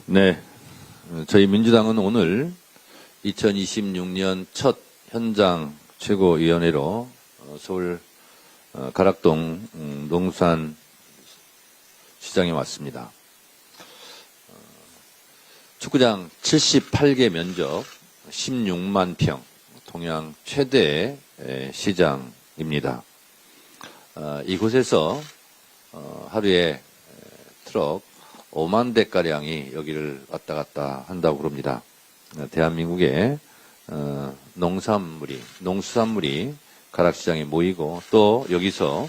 네, 저희 민주당은 오늘 2026년 첫 현장 최고위원회로 서울 가락동 농수산 시장에 왔습니다. 축구장 78개 면적 16만 평, 동양 최대 시장입니다. 이곳에서 하루에 트럭 5만 대가량이 여기를 왔다 갔다 한다고 그럽니다. 대한민국의 농수산물이 가락시장에 모이고 또 여기서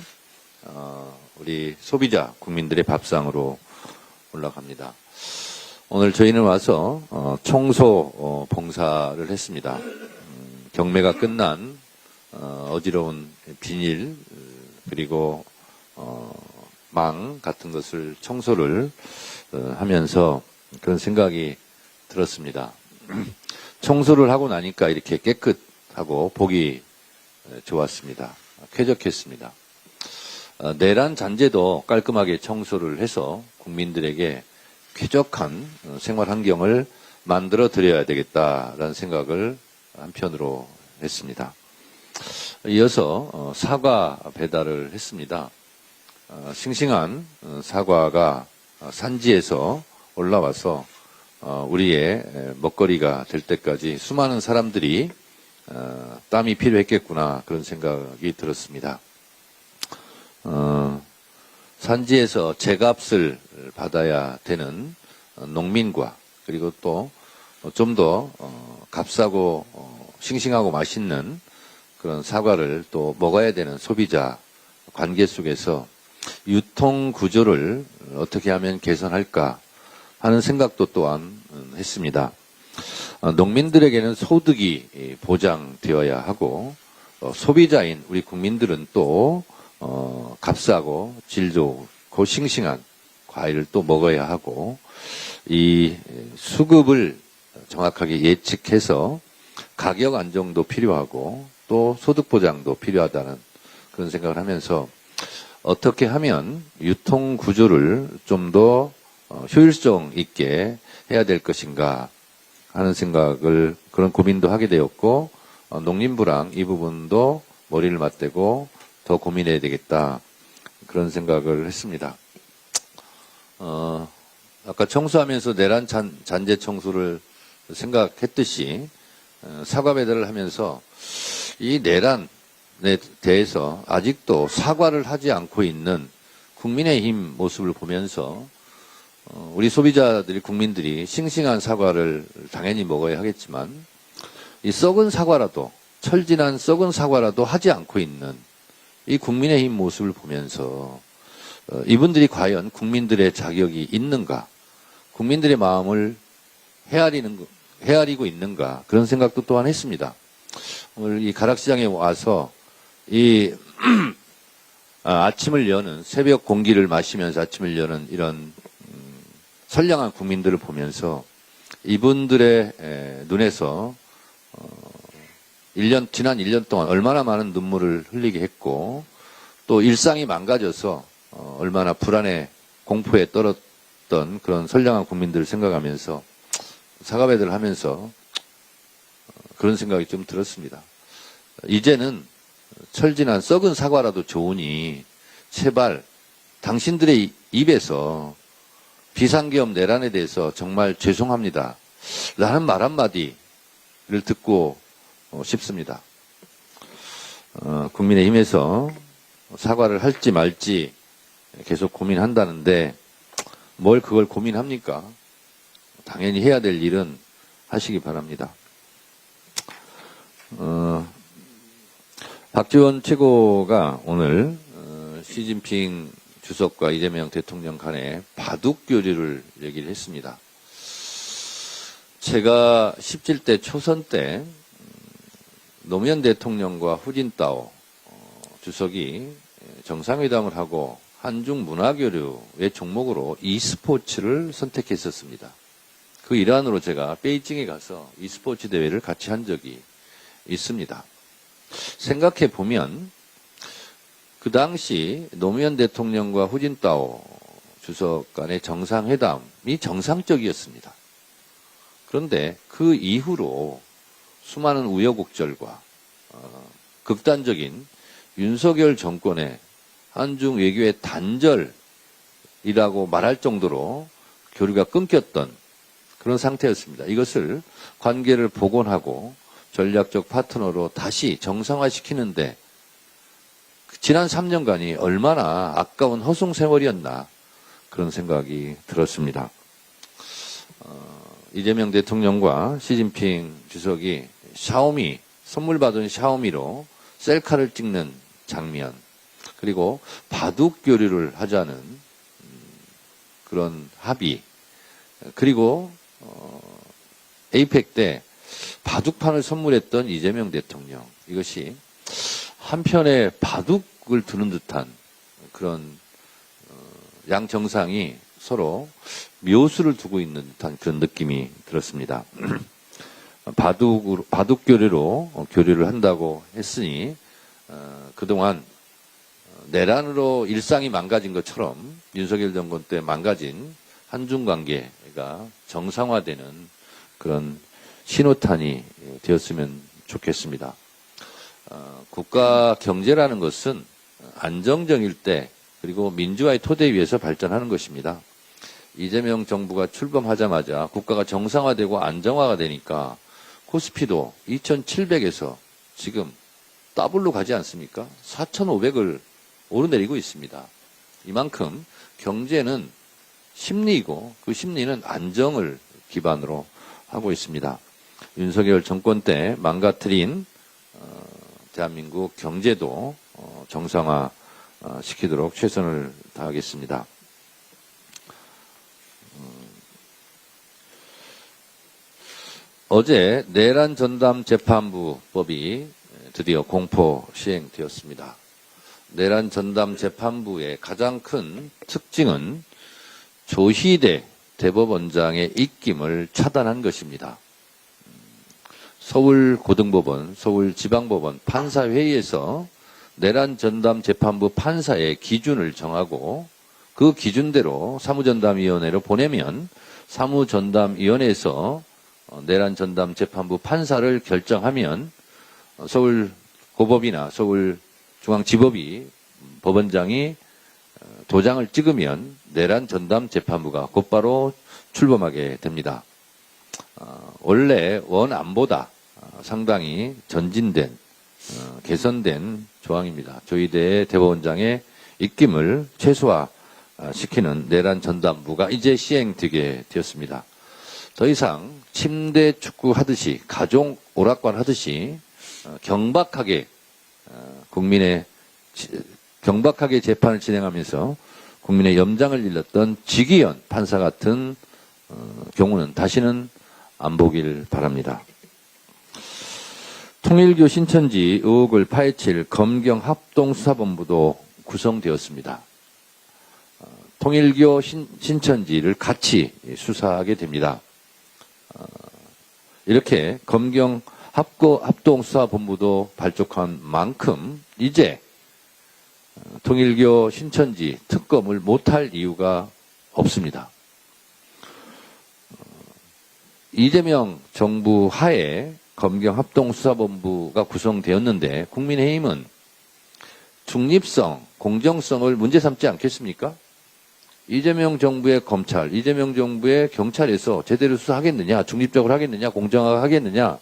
우리 소비자 국민들의 밥상으로 올라갑니다. 오늘 저희는 와서 청소 봉사를 했습니다. 경매가 끝난 어지러운 비닐 그리고 망 같은 것을 청소를 하면서 그런 생각이 들었습니다. 청소를 하고 나니까 이렇게 깨끗하고 보기 좋았습니다. 쾌적했습니다. 내란 잔재도 깔끔하게 청소를 해서 국민들에게 쾌적한 생활 환경을 만들어 드려야 되겠다라는 생각을 한편으로 했습니다. 이어서 사과 배달을 했습니다. 싱싱한 사과가 산지에서 올라와서 우리의 먹거리가 될 때까지 수많은 사람들이 땀이 필요했겠구나 그런 생각이 들었습니다. 산지에서 제값을 받아야 되는 농민과 그리고 또 좀 더 값싸고 싱싱하고 맛있는 그런 사과를 또 먹어야 되는 소비자 관계 속에서 유통 구조를 어떻게 하면 개선할까 하는 생각도 또한 했습니다. 농민들에게는 소득이 보장되어야 하고 소비자인 우리 국민들은 또 값싸고 질 좋고 싱싱한 과일을 또 먹어야 하고 이 수급을 정확하게 예측해서 가격 안정도 필요하고 또 소득 보장도 필요하다는 그런 생각을 하면서 어떻게 하면 유통 구조를 좀 더 효율성 있게 해야 될 것인가 하는 생각을 그런 고민도 하게 되었고 농림부랑 이 부분도 머리를 맞대고 더 고민해야 되겠다 그런 생각을 했습니다. 아까 청소하면서 내란 잔재 청소를 생각했듯이 사과 배달을 하면서 이 내란에 대해서 아직도 사과를 하지 않고 있는 국민의힘 모습을 보면서 우리 소비자들이 국민들이 싱싱한 사과를 당연히 먹어야 하겠지만 이 썩은 사과라도 철진한 썩은 사과라도 하지 않고 있는 이 국민의힘 모습을 보면서 이분들이 국민들의 자격이 있는가 국민들의 마음을 헤아리고 있는가 그런 생각도 또한 했습니다. 오늘 이 가락시장에 와서 이 아침을 여는 새벽 공기를 마시면서 아침을 여는 이런 선량한 국민들을 보면서 이분들의 눈에서 지난 1년 동안 얼마나 많은 눈물을 흘리게 했고 또 일상이 망가져서 얼마나 불안에 공포에 떨었던 그런 선량한 국민들을 생각하면서 사과 배달을 하면서 그런 생각이 좀 들었습니다. 이제는 철진한 썩은 사과라도 좋으니 제발 당신들의 입에서 비상계엄 내란에 대해서 정말 죄송합니다 라는 말 한마디를 듣고 싶습니다. 국민의힘에서 사과를 할지 말지 계속 고민한다는데 뭘 그걸 고민합니까? 당연히 해야 될 일은 하시기 바랍니다. 박지원 최고가 오늘 시진핑 주석과 이재명 대통령 간에 바둑 교류를 얘기를 했습니다. 제가 17대 초선 때 노무현 대통령과 후진타오 주석이 정상회담을 하고 한중 문화교류의 종목으로 e스포츠를 선택했었습니다. 그 일환으로 제가 베이징에 가서 e스포츠 대회를 같이 한 적이 있습니다. 생각해 보면 그 당시 노무현 대통령과 후진타오 주석 간의 정상회담이 정상적이었습니다. 그런데 그 이후로 수많은 우여곡절과 극단적인 윤석열 정권의 한중 외교의 단절이라고 말할 정도로 교류가 끊겼던 그런 상태였습니다. 이것을 관계를 복원하고 전략적 파트너로 다시 정상화시키는데 지난 3년간이 얼마나 아까운 허송 세월이었나 그런 생각이 들었습니다. 이재명 대통령과 시진핑 주석이 샤오미, 선물 받은 샤오미로 셀카를 찍는 장면, 그리고 바둑 교류를 하자는 그런 합의, 그리고 에이펙 때 바둑판을 선물했던 이재명 대통령, 이것이 한편에 바둑을 두는 듯한 그런 양 정상이 서로 묘수를 두고 있는 듯한 그런 느낌이 들었습니다. 바둑 교류로 교류를 한다고 했으니 그동안 내란으로 일상이 망가진 것처럼 윤석열 정권 때 망가진 한중 관계가 정상화되는 그런 신호탄이 되었으면 좋겠습니다. 국가 경제라는 것은 안정적일 때 그리고 민주화의 토대 위에서 발전하는 것입니다. 이재명 정부가 출범하자마자 국가가 정상화되고 안정화가 되니까 코스피도 2,700에서 지금 더블로 가지 않습니까? 4,500을 오르내리고 있습니다. 이만큼 경제는 심리이고 그 심리는 안정을 기반으로 하고 있습니다. 윤석열 정권 때 망가뜨린 대한민국 경제도 정상화 시키도록 최선을 다하겠습니다. 어제 내란 전담 재판부법이 드디어 공포 시행되었습니다. 내란 전담 재판부의 가장 큰 특징은 조희대 대법원장의 입김을 차단한 것입니다. 서울고등법원, 서울지방법원 판사회의에서 내란 전담 재판부 판사의 기준을 정하고 그 기준대로 사무전담위원회로 보내면 사무전담위원회에서 내란 전담 재판부 판사를 결정하면 서울고법이나 서울중앙지법이 법원장이 도장을 찍으면 내란 전담 재판부가 곧바로 출범하게 됩니다. 원래 원안보다 상당히 전진된 개선된 조항입니다. 조희대 대법원장의 입김을 최소화시키는 내란 전담부가 이제 시행되게 되었습니다. 더 이상 침대 축구 하듯이 가족 오락관 하듯이 경박하게 경박하게 재판을 진행하면서 국민의 염장을 일렀던 지기현 판사 같은 경우는 다시는 안 보길 바랍니다. 통일교 신천지 의혹을 파헤칠 검경 합동수사본부도 구성되었습니다. 통일교 신천지를 같이 수사하게 됩니다. 이렇게 검경 합동수사본부도 발족한 만큼 이제 통일교 신천지 특검을 못할 이유가 없습니다. 이재명 정부 하에 검경 합동수사본부가 구성되었는데 국민의힘은 중립성, 공정성을 문제 삼지 않겠습니까? 이재명 정부의 검찰, 이재명 정부의 경찰에서 제대로 수사하겠느냐, 중립적으로 하겠느냐, 공정하게 하겠느냐,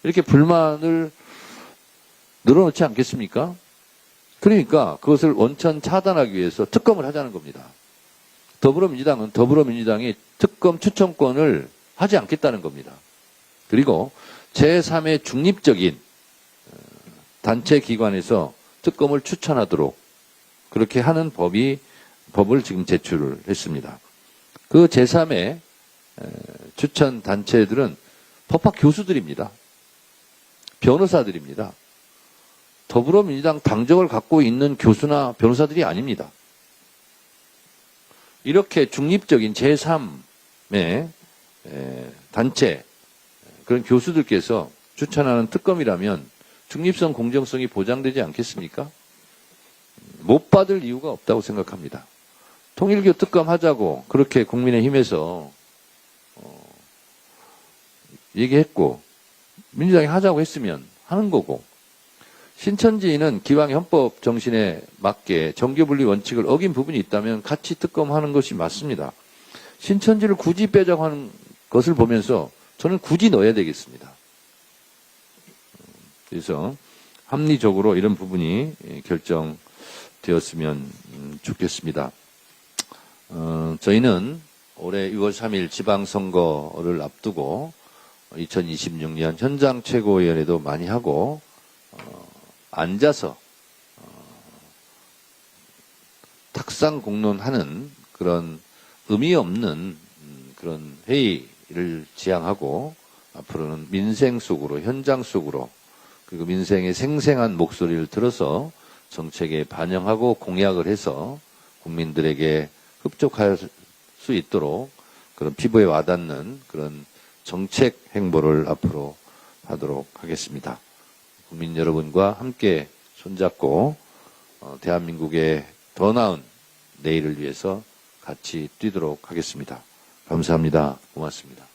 이렇게 불만을 늘어놓지 않겠습니까? 그러니까 그것을 원천 차단하기 위해서 특검을 하자는 겁니다. 더불어민주당은 더불어민주당이 특검 추천권을 하지 않겠다는 겁니다. 그리고 제3의 중립적인 단체 기관에서 특검을 추천하도록 그렇게 하는 법을 지금 제출을 했습니다. 그 제3의 추천 단체들은 법학 교수들입니다. 변호사들입니다. 더불어민주당 당적을 갖고 있는 교수나 변호사들이 아닙니다. 이렇게 중립적인 제3의 단체, 그런 교수들께서 추천하는 특검이라면 중립성, 공정성이 보장되지 않겠습니까? 못 받을 이유가 없다고 생각합니다. 통일교 특검하자고 그렇게 국민의힘에서 얘기했고 민주당이 하자고 했으면 하는 거고, 신천지는 기왕 헌법 정신에 맞게 정교분리 원칙을 어긴 부분이 있다면 같이 특검하는 것이 맞습니다. 신천지를 굳이 빼자고 하는 것을 보면서 저는 굳이 넣어야 되겠습니다. 그래서 합리적으로 이런 부분이 결정되었으면 좋겠습니다. 저희는 올해 6월 3일 지방선거를 앞두고 2026년 현장 최고위원회도 많이 하고 앉아서 탁상 공론하는 그런 의미 없는 그런 회의를 지향하고 앞으로는 민생 속으로, 현장 속으로, 그리고 민생의 생생한 목소리를 들어서 정책에 반영하고 공약을 해서 국민들에게 흡족할 수 있도록 그런 피부에 와닿는 그런 정책 행보를 앞으로 하도록 하겠습니다. 국민 여러분과 함께 손잡고 대한민국의 더 나은 내일을 위해서 같이 뛰도록 하겠습니다. 감사합니다. 고맙습니다.